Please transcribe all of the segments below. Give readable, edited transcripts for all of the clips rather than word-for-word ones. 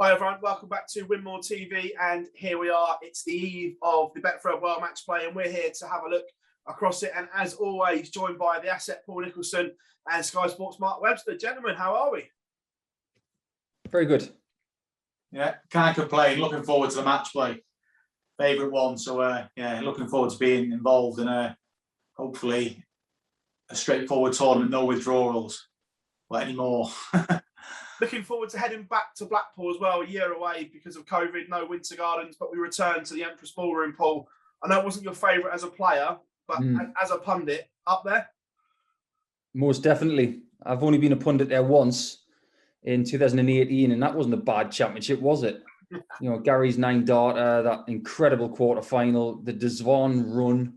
Hi everyone, welcome back to Winmau TV, and here we are. It's the eve of the Betfred World Matchplay, and we're here to have a look across it. And as always, joined by the asset Paul Nicholson and Sky Sports Mark Webster. Gentlemen, how are we? Very good. Yeah, can't complain. Looking forward to the match play. Favourite one. So, yeah, looking forward to being involved in hopefully a straightforward tournament, no withdrawals or any more. Looking forward to heading back to Blackpool as well, a year away because of COVID, no Winter Gardens, but we return to the Empress Ballroom, Paul. I know it wasn't your favourite as a player, but as a pundit, up there? Most definitely. I've only been a pundit there once in 2018, and that wasn't a bad championship, was it? You know, Gary's 9-darter, that incredible quarter-final, the Desvon run,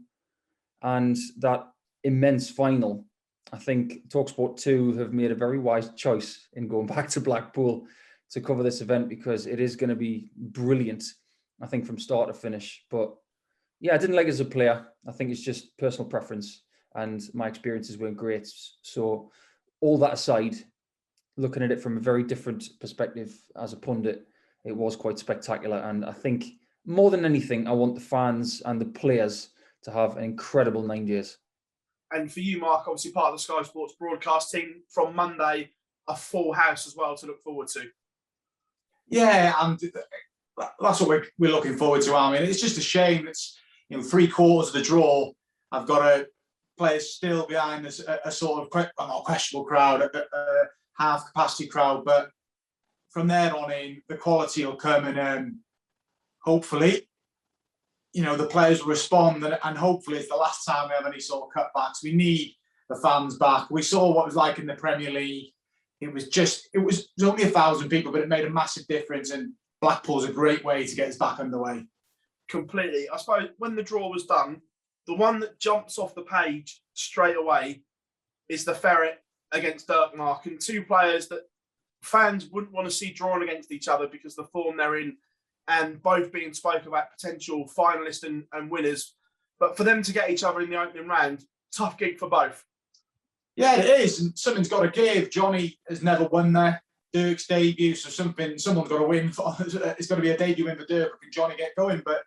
and that immense final. I think TalkSport 2 have made a very wise choice in going back to Blackpool to cover this event because it is going to be brilliant, I think, from start to finish. But yeah, I didn't like it as a player. I think it's just personal preference and my experiences weren't great. So all that aside, looking at it from a very different perspective as a pundit, it was quite spectacular. And I think more than anything, I want the fans and the players to have an incredible 9 days. And for you, Mark, obviously part of the Sky Sports broadcast team, from Monday, a full house as well to look forward to. Yeah, and that's what we're looking forward to. I mean, it's just a shame it's 3/4 of the draw. I've got players still behind us, a sort of not questionable crowd, a half capacity crowd, but from there on in, the quality will come, and hopefully, the players will respond, and hopefully it's the last time we have any sort of cutbacks. We need the fans back. We saw what it was like in the Premier League. It was only 1,000 people, but it made a massive difference, and Blackpool's a great way to get us back underway. Completely. I suppose when the draw was done, the one that jumps off the page straight away is the Ferret against Bergh, Mark, and two players that fans wouldn't want to see drawn against each other because of the form they're in, and both being spoken about potential finalists and winners. But for them to get each other in the opening round, tough gig for both. Yeah, it is. And something's got to give. Johnny has never won there. Dirk's debut, so someone's got to win. It's got to be a debut win for Dirk. Can Johnny get going? But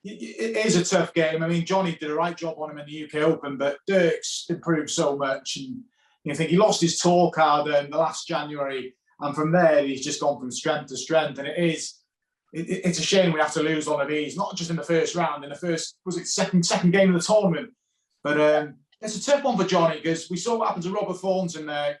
it is a tough game. I mean, Johnny did a right job on him in the UK Open, but Dirk's improved so much. And I think he lost his tour card in the last January. And from there, he's just gone from strength to strength. And it's a shame we have to lose one of these, not just in the first round, in the first, second game of the tournament. But it's a tough one for Johnny because we saw what happened to Robert Thorns in there.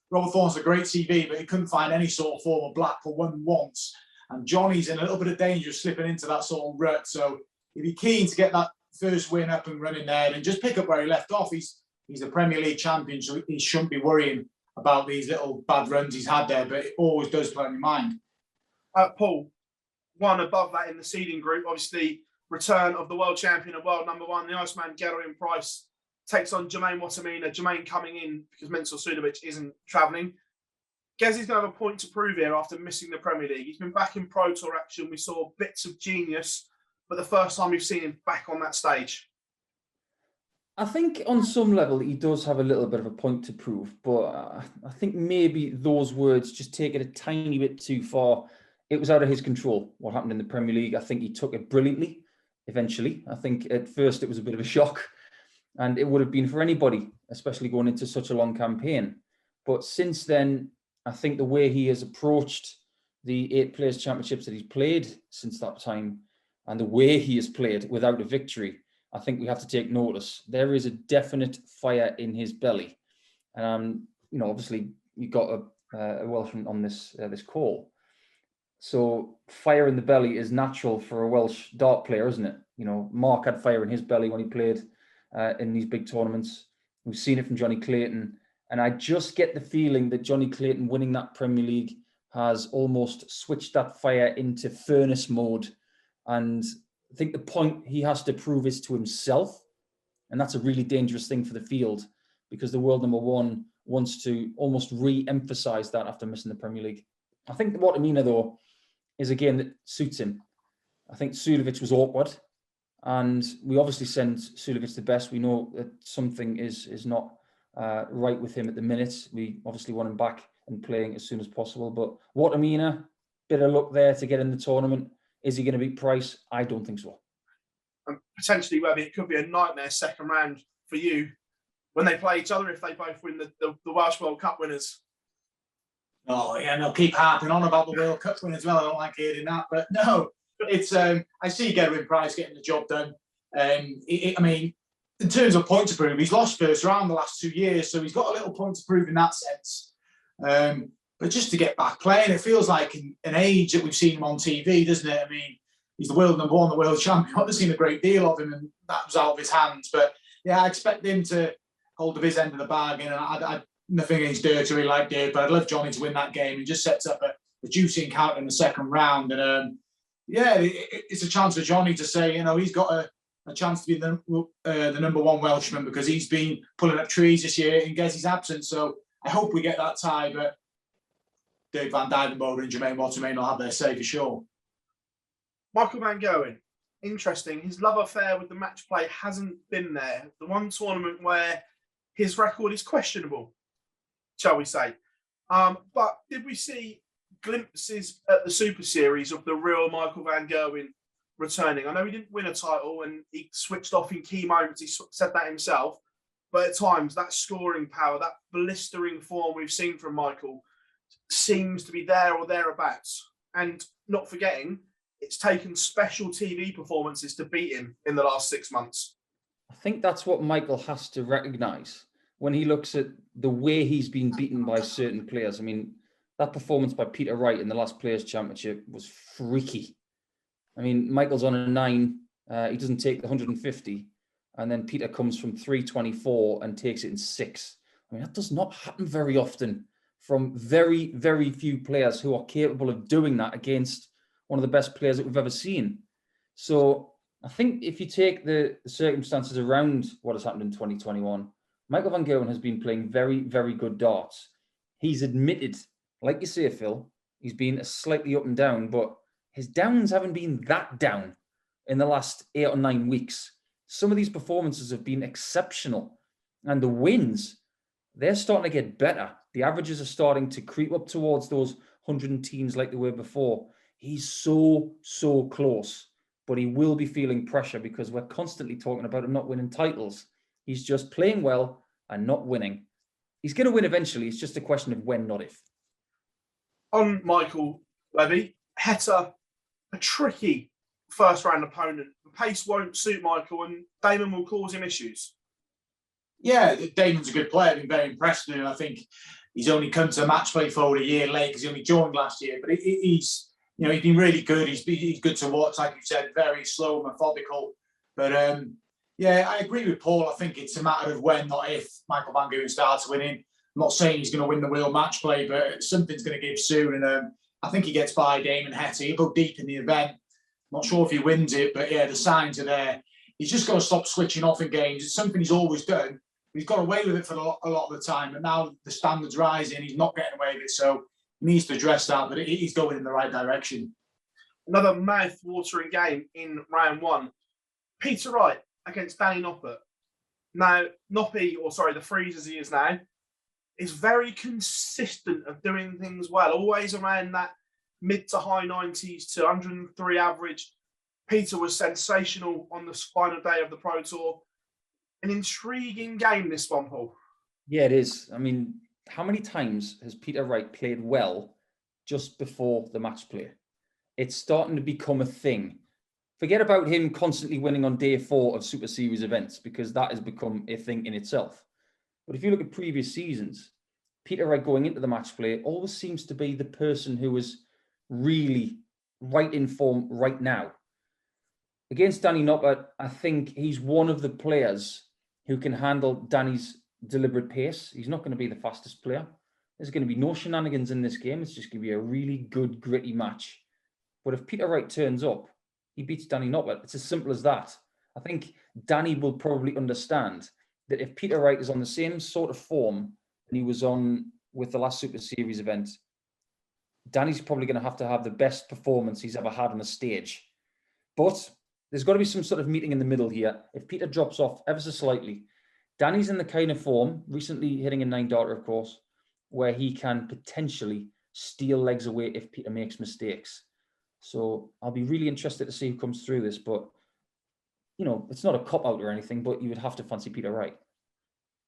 Robert Thorns a great CV, but he couldn't find any sort of form of Blackpool, won once. And Johnny's in a little bit of danger of slipping into that sort of rut. So he'd be keen to get that first win up and running there and just pick up where he left off. He's a Premier League champion, so he shouldn't be worrying about these little bad runs he's had there, but it always does play on your mind. Paul, one above that in the seeding group, obviously return of the world champion and world number one, the Iceman Gerwyn Price, takes on Jermaine Watamina. Jermaine coming in because Mensur Suljovic isn't travelling. Gezzy's going to have a point to prove here after missing the Premier League. He's been back in Pro Tour action. We saw bits of genius, but the first time we've seen him back on that stage. I think on some level he does have a little bit of a point to prove, but I think maybe those words just take it a tiny bit too far. It was out of his control what happened in the Premier League. I think he took it brilliantly eventually. I think at first it was a bit of a shock, and it would have been for anybody, especially going into such a long campaign. But since then, I think the way he has approached the 8 Players' Championships that he's played since that time, and the way he has played without a victory, I think we have to take notice. There is a definite fire in his belly. And, obviously you got a Welshman on this call. So fire in the belly is natural for a Welsh dart player, isn't it? Mark had fire in his belly when he played in these big tournaments. We've seen it from Johnny Clayton. And I just get the feeling that Johnny Clayton winning that Premier League has almost switched that fire into furnace mode. And I think the point he has to prove is to himself. And that's a really dangerous thing for the field because the world number one wants to almost re-emphasize that after missing the Premier League. I think what Watamina, though, is a game that suits him. I think Suljovic was awkward. And we obviously send Suljovic the best. We know that something is not right with him at the minute. We obviously want him back and playing as soon as possible. But Watamina, bit of luck there to get in the tournament. Is he going to beat Price? I don't think so. And potentially, Webby, it could be a nightmare second round for you when they play each other if they both win the Welsh World Cup winners. Oh, yeah, and they'll keep harping on about the World Cup win as well. I don't like hearing that. But no, it's I see Gerwyn Price getting the job done. I mean, in terms of point to prove, he's lost first round the last 2 years, so he's got a little point to prove in that sense. But just to get back playing, it feels like an age that we've seen him on TV, doesn't it? I mean, he's the world number one, the world champion. I've seen a great deal of him, and that was out of his hands. But yeah, I expect him to hold up his end of the bargain. And I nothing against Dirk, I really like Dirk, but I'd love Johnny to win that game and just sets up a juicy encounter in the second round. And it's a chance for Johnny to say, he's got a chance to be the number one Welshman because he's been pulling up trees this year in Gezzy's absence. So I hope we get that tie, but Dirk van Dijvenbode and Jermaine Watermain will have their say for sure. Michael van Gerwen, interesting. His love affair with the match play hasn't been there. The one tournament where his record is questionable, shall we say. But did we see glimpses at the Super Series of the real Michael van Gerwen returning? I know he didn't win a title and he switched off in key moments. He said that himself. But at times, that scoring power, that blistering form we've seen from Michael seems to be there or thereabouts. And not forgetting, it's taken special TV performances to beat him in the last 6 months. I think that's what Michael has to recognise when he looks at the way he's been beaten by certain players. I mean, that performance by Peter Wright in the last Players' Championship was freaky. I mean, Michael's on a 9. He doesn't take the 150. And then Peter comes from 324 and takes it in 6. I mean, that does not happen very often from very, very few players who are capable of doing that against one of the best players that we've ever seen. So I think if you take the circumstances around what has happened in 2021, Michael van Gerwen has been playing very, very good darts. He's admitted, like you say, Phil, he's been slightly up and down, but his downs haven't been that down in the last 8 or 9 weeks. Some of these performances have been exceptional. And the wins, they're starting to get better. The averages are starting to creep up towards those 100 teens like they were before. He's so, so close. But he will be feeling pressure because we're constantly talking about him not winning titles. He's just playing well and not winning. He's going to win eventually. It's just a question of when, not if. On Michael Levy, Heta, a tricky first-round opponent. The pace won't suit Michael and Damon will cause him issues. Yeah, Damon's a good player. I've been very impressed with him. I think he's only come to match play forward a year late because he only joined last year. But he's been really good. He's good to watch, like you said, very slow, methodical. But I agree with Paul. I think it's a matter of when, not if, Michael van Gerwen starts winning. I'm not saying he's going to win the World Match Play, but something's going to give soon. And I think he gets by Damon Heta. He'll go deep in the event. Not sure if he wins it, but yeah, the signs are there. He's just got to stop switching off in games. It's something he's always done. He's got away with it for a lot of the time, but now the standard's rising. He's not getting away with it, so he needs to address that. But he's going in the right direction. Another mouth-watering game in round 1. Peter Wright against Danny Noppert. Now, the Freeze as he is now, is very consistent of doing things well, always around that mid to high 90s to 103 average. Peter was sensational on the final day of the Pro Tour. An intriguing game, this one, Paul. Yeah, it is. I mean, how many times has Peter Wright played well just before the match play? It's starting to become a thing. Forget about him constantly winning on day 4 of Super Series events, because that has become a thing in itself. But if you look at previous seasons, Peter Wright going into the match play always seems to be the person who is really right in form right now. Against Danny Noppert, I think he's one of the players who can handle Danny's deliberate pace. He's not going to be the fastest player. There's going to be no shenanigans in this game. It's just going to be a really good, gritty match. But if Peter Wright turns up, he beats Danny Noppert. It's as simple as that. I think Danny will probably understand that if Peter Wright is on the same sort of form than he was on with the last Super Series event, Danny's probably going to have the best performance he's ever had on a stage. But there's got to be some sort of meeting in the middle here. If Peter drops off ever so slightly, Danny's in the kind of form, recently hitting a 9-darter, of course, where he can potentially steal legs away if Peter makes mistakes. So I'll be really interested to see who comes through this. But, it's not a cop-out or anything, but you would have to fancy Peter Wright.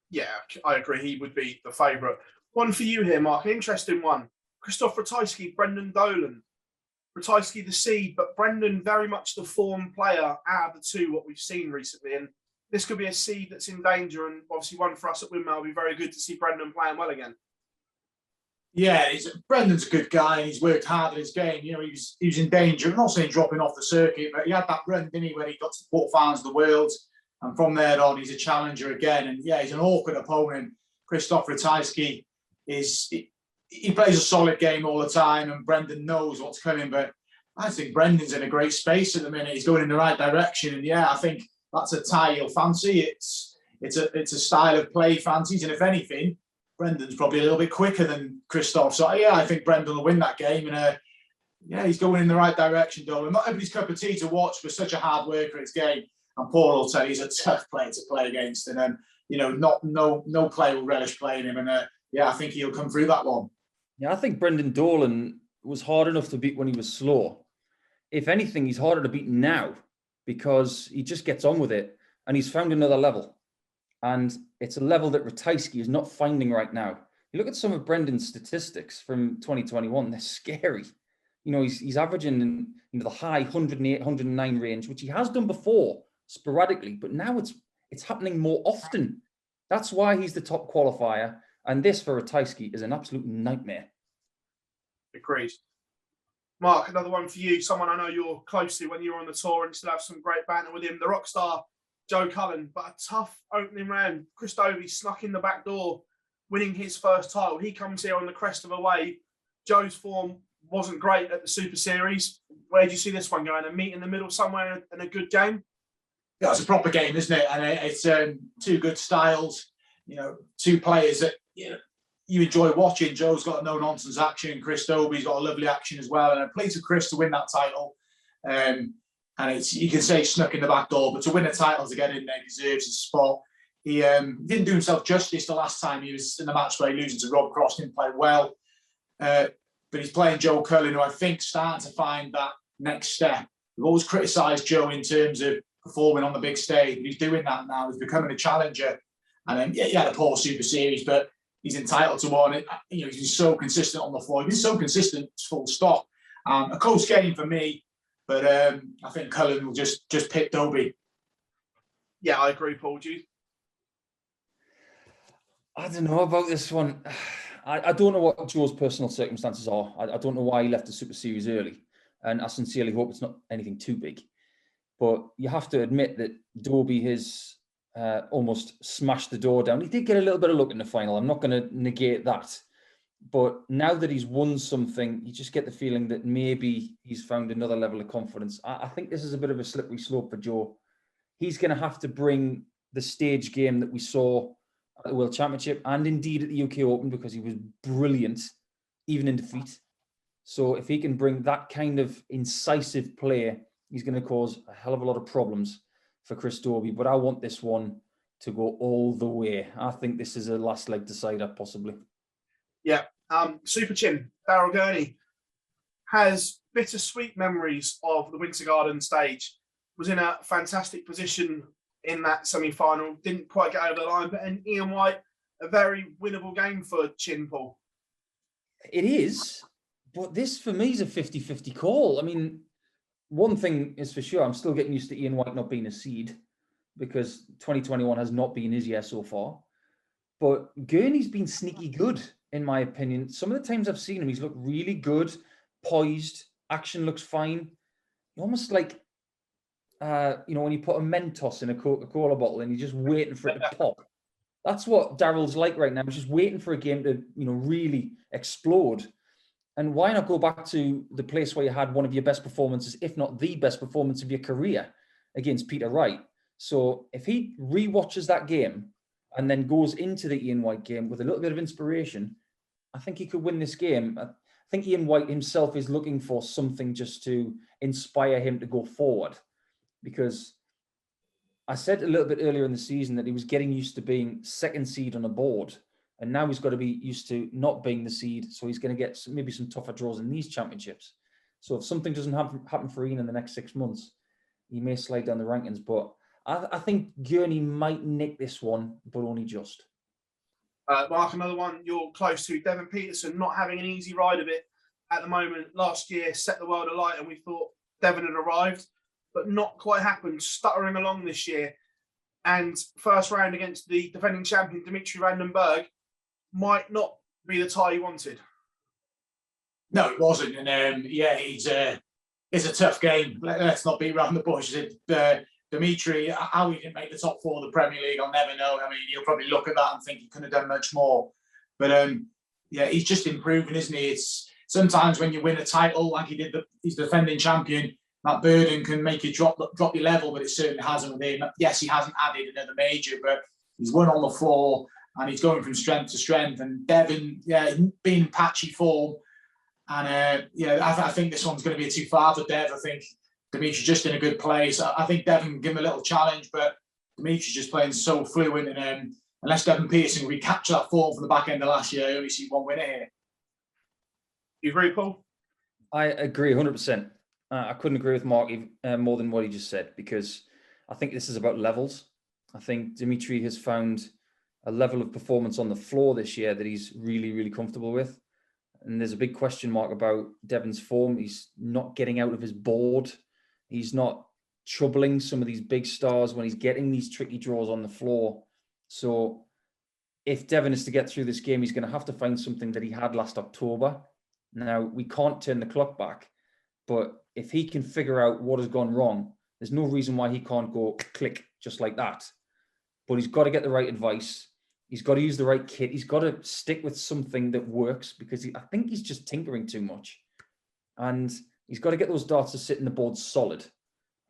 Yeah, I agree. He would be the favourite. One for you here, Mark. An interesting one. Christoph Ratajski, Brendan Dolan. Ratajski the seed, but Brendan very much the form player out of the two, what we've seen recently. And this could be a seed that's in danger. And obviously one for us at Winmau will be very good to see Brendan playing well again. Yeah, Brendan's a good guy and he's worked hard at his game. He was in danger. I'm not saying dropping off the circuit, but he had that run, didn't he, when he got to the quarterfinals of the world. And from there on, he's a challenger again. And yeah, he's an awkward opponent. Christoph Ratajski he plays a solid game all the time, and Brendan knows what's coming. But I think Brendan's in a great space at the minute. He's going in the right direction, and yeah, I think that's a tie he'll fancy. It's a style of play he fancies, and if anything, Brendan's probably a little bit quicker than Christoph. So yeah, I think Brendan will win that game, and yeah, he's going in the right direction, Doyle. Not everybody's cup of tea to watch, but such a hard worker at his game. And Paul will tell you he's a tough player to play against, and no player will relish playing him. And yeah, I think he'll come through that one. Yeah, I think Brendan Dolan was hard enough to beat when he was slow. If anything, he's harder to beat now because he just gets on with it and he's found another level. And it's a level that Ratajski is not finding right now. You look at some of Brendan's statistics from 2021, they're scary. He's averaging in the high 108, 109 range, which he has done before sporadically, but now it's happening more often. That's why he's the top qualifier. And this for Ratajski is an absolute nightmare. Agreed. Mark, another one for you. Someone I know you're close to when you're on the tour and still have some great banter with him. The rock star, Joe Cullen, but a tough opening round. Chris Dovey snuck in the back door, winning his first title. He comes here on the crest of a wave. Joe's form wasn't great at the Super Series. Where do you see this one going? A meet in the middle somewhere in a good game? Yeah, it's a proper game, isn't it? And it's two good styles. Two players that you enjoy watching. Joe's got a no-nonsense action. Chris Dobie's got a lovely action as well. And I'm pleased for Chris to win that title. And you can say snuck in the back door, but to win a title, to get in there, deserves his spot. He didn't do himself justice the last time he was in the match play, losing to Rob Cross, didn't play well. But he's playing Joe Cullen, who I think starting to find that next step. We've always criticised Joe in terms of performing on the big stage, but he's doing that now. He's becoming a challenger. And he had a poor Super Series, but he's entitled to one. He's been so consistent on the floor. He's been so consistent, full stop. A close game for me, but I think Cullen will just pick Dobie. Yeah, I agree, Paul. Do you? I don't know about this one. I don't know what Joe's personal circumstances are. I don't know why he left the Super Series early. And I sincerely hope it's not anything too big. But you have to admit that Dobie has almost smashed the door down. He did get a little bit of luck in the final. I'm not going to negate that. But now that he's won something, you just get the feeling that maybe he's found another level of confidence. I think this is a bit of a slippery slope for Joe. He's going to have to bring the stage game that we saw at the World Championship and indeed at the UK Open, because he was brilliant, even in defeat. So if he can bring that kind of incisive play, he's going to cause a hell of a lot of problems for Chris Dobie. But I want this one to go all the way. I think this is a last leg decider, possibly. Yeah. Super Chin, Daryl Gurney, has bittersweet memories of the Winter Garden stage. Was in a fantastic position in that semi-final. Didn't quite get over the line, but in Ian White, a very winnable game for Chin, Paul. It is, but this for me is a 50-50 call. I mean, one thing is for sure, I'm still getting used to Ian White not being a seed, because 2021 has not been his year so far. But Gurney's been sneaky good, in my opinion. Some of the times I've seen him, he's looked really good, poised, action looks fine. Almost like, when you put a Mentos in a Coca-Cola bottle and you're just waiting for it to pop. That's what Daryl's like right now. He's just waiting for a game to, really explode. And why not go back to the place where you had one of your best performances, if not the best performance of your career, against Peter Wright? So if he re-watches that game and then goes into the Ian White game with a little bit of inspiration, I think he could win this game. I think Ian White himself is looking for something just to inspire him to go forward. Because I said a little bit earlier in the season that he was getting used to being second seed on a board And now he's got to be used to not being the seed. So he's going to get maybe some tougher draws in these championships. So if something doesn't happen for Ian in the next 6 months, he may slide down the rankings. But I think Gurney might nick this one, but only just. Mark, another one you're close to. Devon Peterson not having an easy ride of it at the moment. Last year set the world alight and we thought Devon had arrived, but not quite happened. Stuttering along this year. And first round against the defending champion, Dimitri Van den Bergh, might not be the tie he wanted. No, it wasn't. And it's a tough game. Let's not beat around the bush. Dimitri, how he didn't make the top 4 of the Premier League, I'll never know. I mean, he'll probably look at that and think he could have done much more. But he's just improving, isn't he? It's sometimes when you win a title like he did, he's the defending champion, that burden can make you drop your level, but it certainly hasn't with him. Yes, he hasn't added another major, but he's won on the floor and he's going from strength to strength. And Devon, being patchy form. And I think this one's going to be too far for Dev. I think Dimitri's just in a good place. I think Devon can give him a little challenge, but Dimitri's just playing so fluent. And unless Devon Peterson recapture that form from the back end of last year, I only see one winner here. You agree, Paul? I agree 100%. I couldn't agree with Mark more than what he just said, because I think this is about levels. I think Dimitri has found a level of performance on the floor this year that he's really, really comfortable with. And there's a big question mark about Devon's form. He's not getting out of his board. He's not troubling some of these big stars when he's getting these tricky draws on the floor. So if Devon is to get through this game, he's going to have to find something that he had last October. Now, we can't turn the clock back, but if he can figure out what has gone wrong, there's no reason why he can't go click just like that. But he's got to get the right advice. He's got to use the right kit. He's got to stick with something that works, because I think he's just tinkering too much. And he's got to get those darts to sit in the board solid.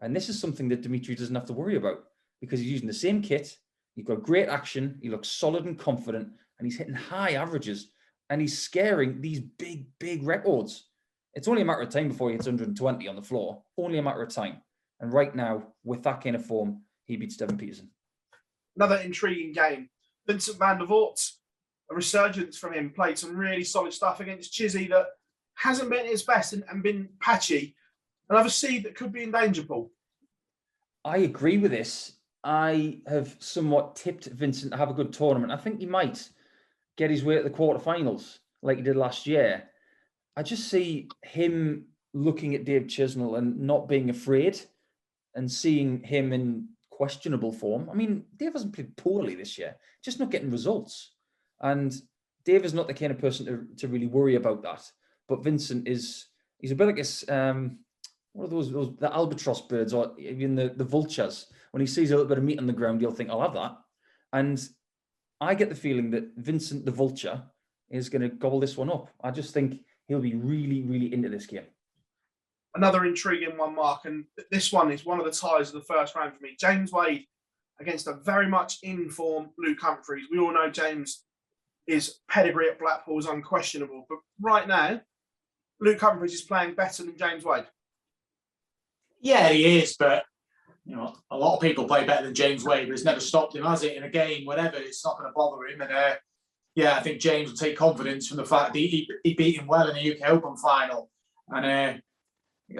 And this is something that Dimitri doesn't have to worry about, because he's using the same kit. He's got great action. He looks solid and confident, and he's hitting high averages, and he's scaring these big, big records. It's only a matter of time before he hits 120 on the floor. Only a matter of time. And right now, with that kind of form, he beats Devon Peterson. Another intriguing game. Vincent van der Voort, a resurgence from him, played some really solid stuff against Chizzy that hasn't been at his best and been patchy. Another seed that could be in danger, Paul. I agree with this. I have somewhat tipped Vincent to have a good tournament. I think he might get his way to the quarterfinals like he did last year. I just see him looking at Dave Chisnell and not being afraid, and seeing him in questionable form. I mean, Dave hasn't played poorly this year, just not getting results. And Dave is not the kind of person to really worry about that. But Vincent he's a bit like one of those the albatross birds, or even the vultures. When he sees a little bit of meat on the ground, he'll think, I'll have that. And I get the feeling that Vincent the vulture is going to gobble this one up. I just think he'll be really, really into this game. Another intriguing one, Mark, and this one is one of the ties of the first round for me. James Wade against a very much in form Luke Humphreys. We all know James' pedigree at Blackpool is unquestionable, but right now, Luke Humphreys is playing better than James Wade. Yeah, he is, but a lot of people play better than James Wade, but it's never stopped him, has it? In a game, whatever, it's not going to bother him. And I think James will take confidence from the fact that he beat him well in the UK Open final. And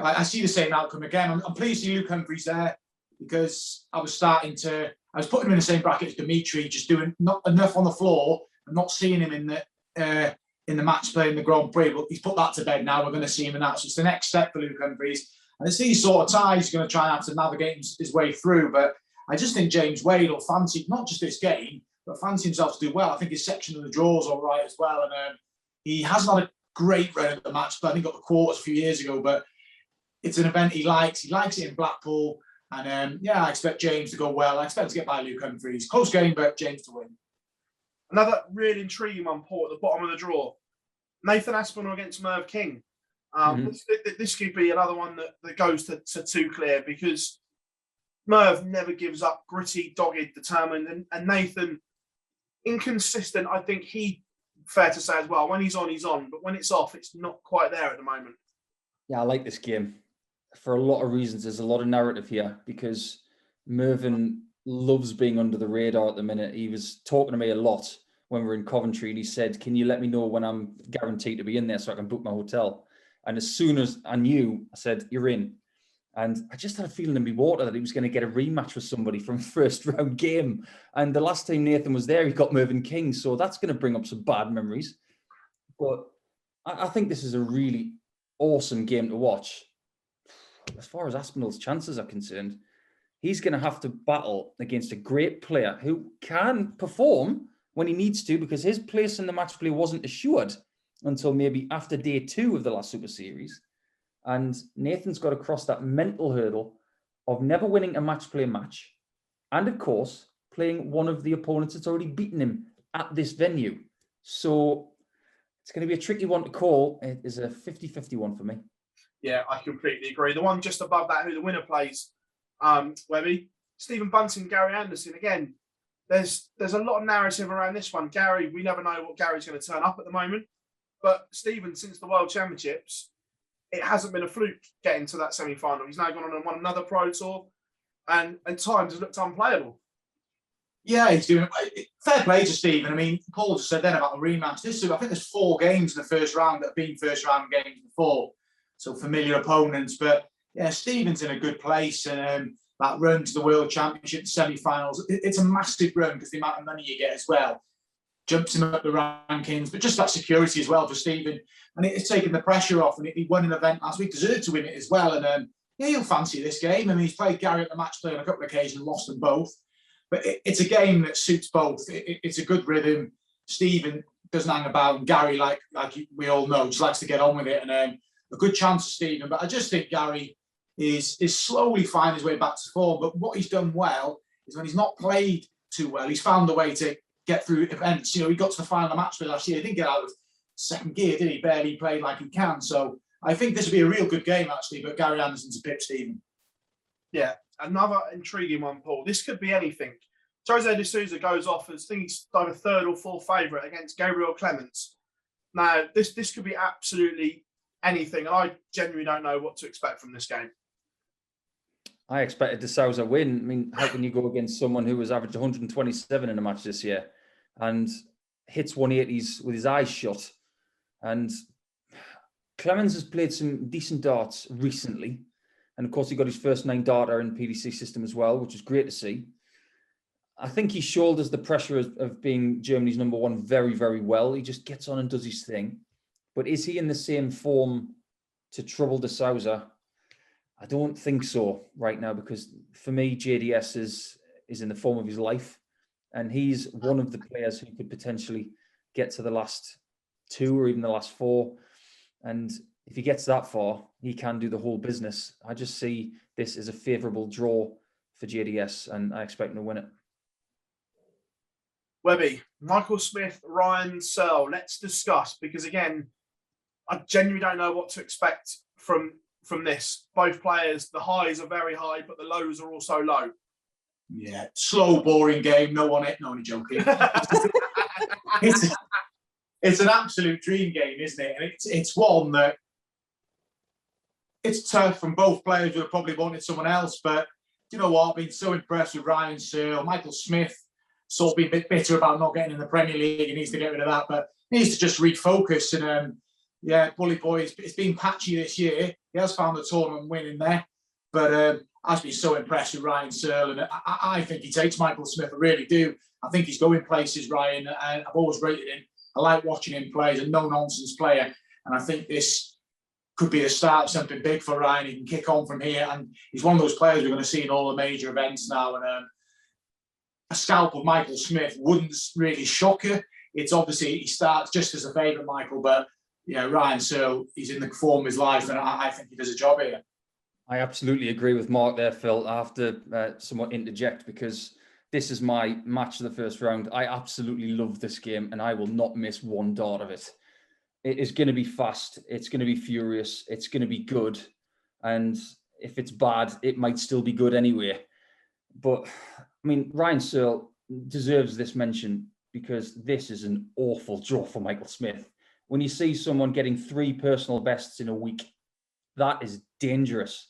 I see the same outcome again. I'm pleased to see Luke Humphreys there, because I was putting him in the same bracket as Dimitri, just doing not enough on the floor and not seeing him in the match play in the Grand Prix. But he's put that to bed now. We're going to see him in that. So it's the next step for Luke Humphreys. And it's these sort of ties he's going to try and have to navigate his way through. But I just think James Wade will fancy not just this game, but fancy himself to do well. I think his section of the draws all right as well. And he hasn't had a great run at the match, but I think got the quarters a few years ago. But it's an event he likes. He likes it in Blackpool. And I expect James to go well. I expect to get by Luke Humphreys. Close game, but James to win. Another really intriguing one, Paul, at the bottom of the draw. Nathan Aspinall against Merv King. This could be another one that goes to two clear, because Merv never gives up, gritty, dogged, determined, and Nathan, inconsistent. I think fair to say as well, when he's on, but when it's off, it's not quite there at the moment. Yeah, I like this game for a lot of reasons. There's a lot of narrative here, because Mervyn loves being under the radar at the minute. He was talking to me a lot when we were in Coventry, and he said, "Can you let me know when I'm guaranteed to be in there so I can book my hotel?" And as soon as I knew, I said, "You're in." And I just had a feeling in my water that he was going to get a rematch with somebody from first round game. And the last time Nathan was there, he got Mervyn King. So that's going to bring up some bad memories. But I think this is a really awesome game to watch. As far as Aspinall's chances are concerned, he's going to have to battle against a great player who can perform when he needs to, because his place in the match play wasn't assured until maybe after day 2 of the last Super Series. And Nathan's got to cross that mental hurdle of never winning a match play match. And of course, playing one of the opponents that's already beaten him at this venue. So it's going to be a tricky one to call. It is a 50-50 one for me. Yeah, I completely agree. The one just above that, who the winner plays, Webby, Stephen Bunting, Gary Anderson. Again, there's a lot of narrative around this one. Gary, we never know what Gary's going to turn up at the moment. But Stephen, since the World Championships, it hasn't been a fluke getting to that semi-final. He's now gone on and won another Pro Tour, and at times has looked unplayable. Yeah, he's doing fair play to Stephen. I mean, Paul just said then about the rematch. I think there's 4 games in the first round that have been first round games before, so familiar opponents. But yeah, Stephen's in a good place, and that run to the World Championship semi-finals, it's a massive run because the amount of money you get as well jumps him up the rankings, but just that security as well for Stephen. And it's taken the pressure off, and he won an event last week, deserved to win it as well. And yeah, he'll fancy this game. I mean, he's played Gary at the match play on a couple of occasions, lost them both. But it's a game that suits both. It's a good rhythm. Stephen doesn't hang about, and Gary, like we all know, just likes to get on with it. And a good chance for Stephen. But I just think Gary is slowly finding his way back to form. But what he's done well is when he's not played too well, he's found a way to get through events. You know, he got to the final match play last year. He didn't get out of second gear, did he? Barely played like he can. So I think this will be a real good game, actually. But Gary Anderson's a pip, Stephen. Yeah, another intriguing one, Paul. This could be anything. Jose de Souza goes off as, I think he's either 3rd or 4th favourite against Gabriel Clements. Now, this could be absolutely anything, and I genuinely don't know what to expect from this game. I expected de Souza win. I mean, how can you go against someone who has averaged 127 in a match this year and hits 180s with his eyes shut? And Clemens has played some decent darts recently. And of course, he got his first 9 darter in PDC system as well, which is great to see. I think he shoulders the pressure of being Germany's number 1 very, very well. He just gets on and does his thing. But is he in the same form to trouble de Souza? I don't think so right now, because for me, JDS is in the form of his life. And he's one of the players who could potentially get to the last 2 or even the last 4. And if he gets that far, he can do the whole business. I just see this as a favourable draw for JDS, and I expect him to win it. Webby, Michael Smith, Ryan Searle. Let's discuss, because again, I genuinely don't know what to expect from this. Both players, the highs are very high, but the lows are also low. Yeah, slow, boring game. No one, no, only joking. It's an absolute dream game, isn't it? And it's one that it's tough from both players who have probably wanted someone else. But you know what? I've been so impressed with Ryan Searle. Michael Smith sort of been a bit bitter about not getting in the Premier League. He needs to get rid of that, but he needs to just refocus. And yeah, Bully Boy, it's been patchy this year. He has found the tournament win in there, but I've been so impressed with Ryan Searle, and I think he takes Michael Smith. I really do. I think he's going places, Ryan, and I've always rated him. I like watching him play. He's a no-nonsense player, and I think this could be the start of something big for Ryan. He can kick on from here, and he's one of those players we're going to see in all the major events now. And a scalp of Michael Smith wouldn't really shock you. It's obviously he starts just as a favourite, Michael, but yeah, Ryan Searle, he's in the form of his life, and I think he does a job here. I absolutely agree with Mark there, Phil. I have to somewhat interject, because this is my match of the first round. I absolutely love this game, and I will not miss one dart of it. It is going to be fast. It's going to be furious. It's going to be good. And if it's bad, it might still be good anyway. But, I mean, Ryan Searle deserves this mention, because this is an awful draw for Michael Smith. When you see someone getting 3 personal bests in a week, that is dangerous.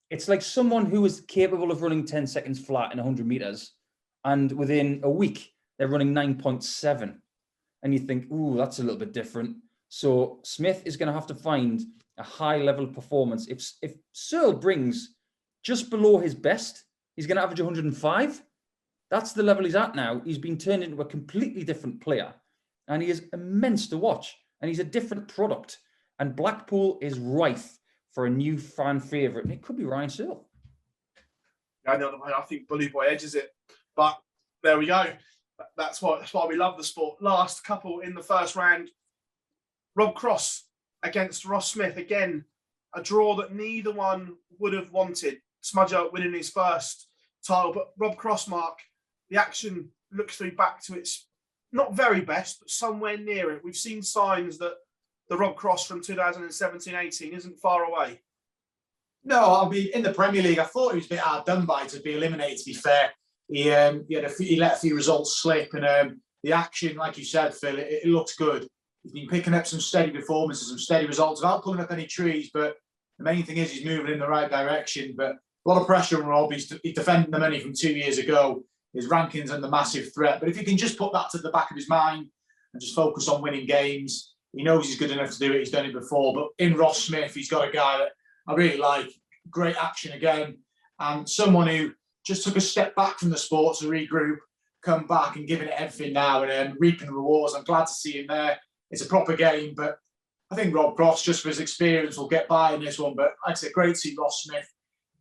It's like someone who is capable of running 10 seconds flat in 100 meters, and within a week, they're running 9.7. and you think, ooh, that's a little bit different. So Smith is going to have to find a high level of performance. If Searle brings just below his best, he's going to average 105. That's the level he's at now. He's been turned into a completely different player, and he is immense to watch, and he's a different product. And Blackpool is rife for a new fan favourite, and it could be Ryan Searle. I think Bully Boy edges it, but there we go. That's why we love the sport. Last couple in the first round, Rob Cross against Ross Smith. Again, a draw that neither one would have wanted. Smudger winning his first title, but Rob Cross, Mark, the action looks to be back to its not very best, but somewhere near it. We've seen signs that the Rob Cross from 2017-18 isn't far away. No, I mean, in the Premier League, I thought he was a bit hard done by to be eliminated, to be fair. He let a few results slip, and the action, like you said, Phil, it looks good. He's been picking up some steady performances, some steady results without pulling up any trees, but the main thing is he's moving in the right direction. But a lot of pressure on Rob. He's defending the money from 2 years ago. His ranking's under massive threat. But if he can just put that to the back of his mind and just focus on winning games, he knows he's good enough to do it. He's done it before. But in Ross Smith, he's got a guy that I really like. Great action again. And someone who just took a step back from the sport to regroup, come back and giving it everything now and reaping the rewards. I'm glad to see him there. It's a proper game, but I think Rob Cross, just for his experience, will get by in this one. But like I said, great to see Ross Smith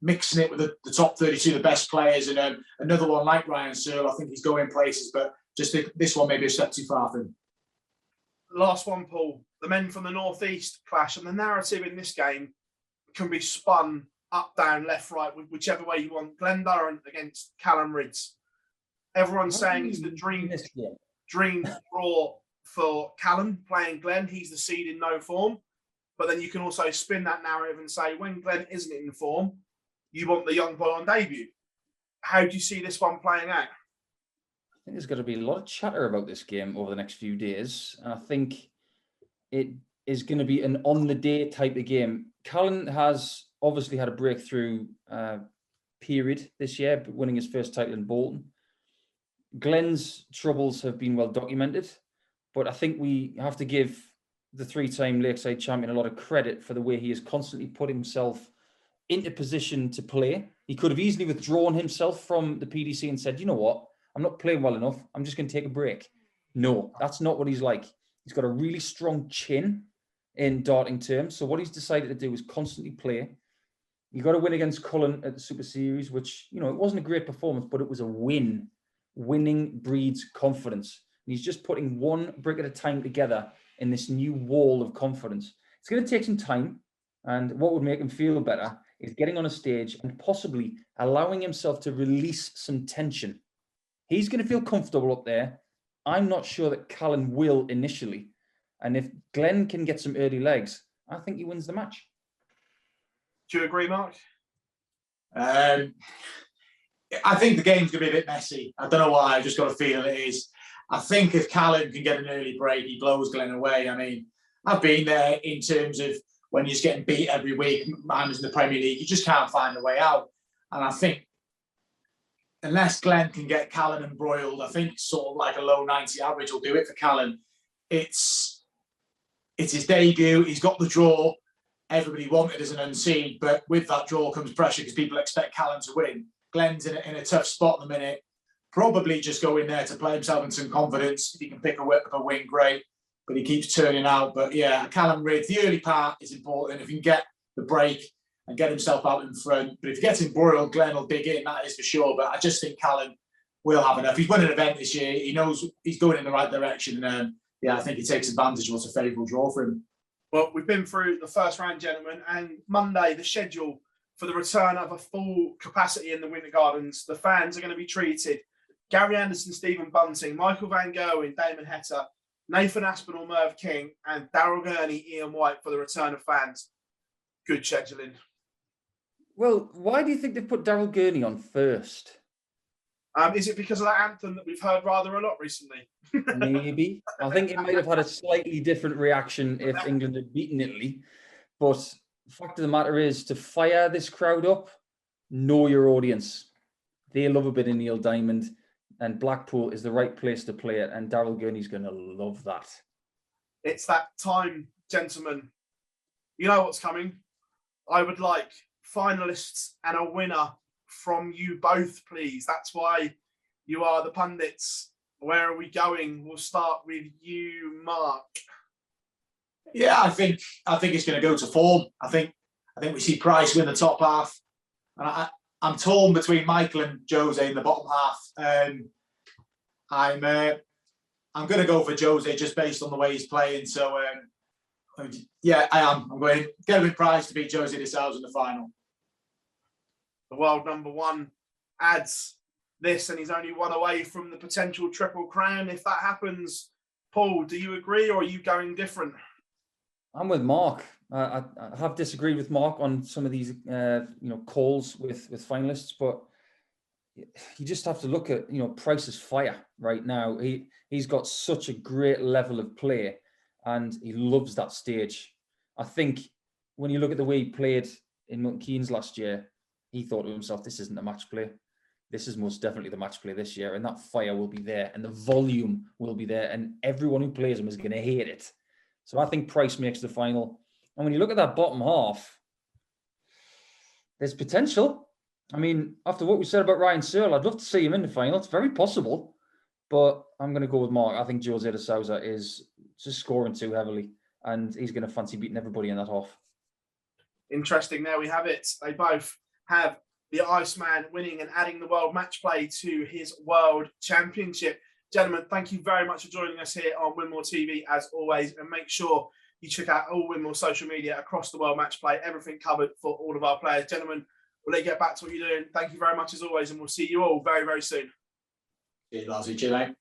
mixing it with the top 32, the best players, and another one like Ryan Searle. I think he's going places, but just this one maybe a step too far for him. Last one, Paul. The men from the northeast clash, and the narrative in this game can be spun up, down, left, right, whichever way you want. Glen Durrant against Callum Ridds. Everyone's saying it's the dream draw for Callum playing Glen. He's the seed in no form. But then you can also spin that narrative and say, when Glen isn't in form, you want the young boy on debut. How do you see this one playing out? I think there's going to be a lot of chatter about this game over the next few days. And I think it is going to be an on-the-day type of game. Cullen has obviously had a breakthrough period this year, winning his first title in Bolton. Glen's troubles have been well documented, but I think we have to give the three-time Lakeside champion a lot of credit for the way he has constantly put himself into position to play. He could have easily withdrawn himself from the PDC and said, you know what, I'm not playing well enough, I'm just going to take a break. No, that's not what he's like. He's got a really strong chin in darting terms. So what he's decided to do is constantly play. You got to win against Cullen at the Super Series, which, you know, it wasn't a great performance, but it was a win. Winning breeds confidence. And he's just putting one brick at a time together in this new wall of confidence. It's going to take some time. And what would make him feel better is getting on a stage and possibly allowing himself to release some tension. He's going to feel comfortable up there. I'm not sure that Cullen will initially. And if Glen can get some early legs, I think he wins the match. Do you agree, Mark? I think the game's going to be a bit messy. I don't know why. I just got a feeling it is. I think if Callum can get an early break, he blows Glen away. I mean, I've been there in terms of when you're just getting beat every week. Mine was in the Premier League. You just can't find a way out. And I think unless Glen can get Callum embroiled, I think sort of like a low 90 average will do it for Callum. It's his debut. He's got the draw. Everybody wanted as an unseed, but with that draw comes pressure because people expect Callum to win. Glen's in a tough spot at the minute. Probably just go in there to play himself in some confidence. If he can pick a win, great. But he keeps turning out. But yeah, Callum Ridds, the early part is important. If he can get the break and get himself out in front. But if he gets embroiled, Glen will dig in, that is for sure. But I just think Callum will have enough. He's won an event this year. He knows he's going in the right direction. And yeah, I think he takes advantage of what's a favourable draw for him. Well, we've been through the first round, gentlemen, and Monday, the schedule for the return of a full capacity in the Winter Gardens. The fans are going to be treated. Gary Anderson, Stephen Bunting, Michael Van Gerwen, Damon Heta, Nathan Aspinall, Merv King, and Daryl Gurney, Ian White for the return of fans. Good scheduling. Well, why do you think they've put Daryl Gurney on first? Is it because of that anthem that we've heard rather a lot recently? Maybe. I think it might have had a slightly different reaction if England had beaten Italy. But the fact of the matter is, to fire this crowd up, know your audience. They love a bit of Neil Diamond. and Blackpool is the right place to play it, and Daryl Gurney's going to love that. It's that time, gentlemen. You know what's coming. I would like finalists and a winner from you both, please. That's why you are the pundits. Where are we going? We'll start with you, Mark. Yeah, I think it's going to go to form. I think we see Price win the top half, and I'm torn between Michael and Jose in the bottom half. I'm going to go for Jose just based on the way he's playing. So yeah, I am. I'm going Kevin Price to beat Jose de Sousa in the final. The world number one adds this, and he's only one away from the potential triple crown. If that happens, Paul, do you agree, or are you going different? I'm with Mark. I have disagreed with Mark on some of these, calls with finalists, but you just have to look at, Price's fire right now. He's got such a great level of play, and he loves that stage. I think when you look at the way he played in Milton Keynes last year, he thought to himself, this isn't a match play. This is most definitely the match play this year, and that fire will be there, and the volume will be there, and everyone who plays him is going to hate it. So I think Price makes the final. And when you look at that bottom half, there's potential. I mean, after what we said about Ryan Searle, I'd love to see him in the final. It's very possible. But I'm going to go with Mark. I think Jose de Sousa is just scoring too heavily, and he's going to fancy beating everybody in that half. Interesting. There we have it. They both have the Iceman winning and adding the World Matchplay to his World Championship. Gentlemen, thank you very much for joining us here on Winmau TV, as always. And make sure you check out all Winmau social media across the World Matchplay. Everything covered for all of our players. Gentlemen, we'll let you get back to what you're doing. Thank you very much, as always, and we'll see you all very, very soon. Cheers, Lars. Cheers, mate.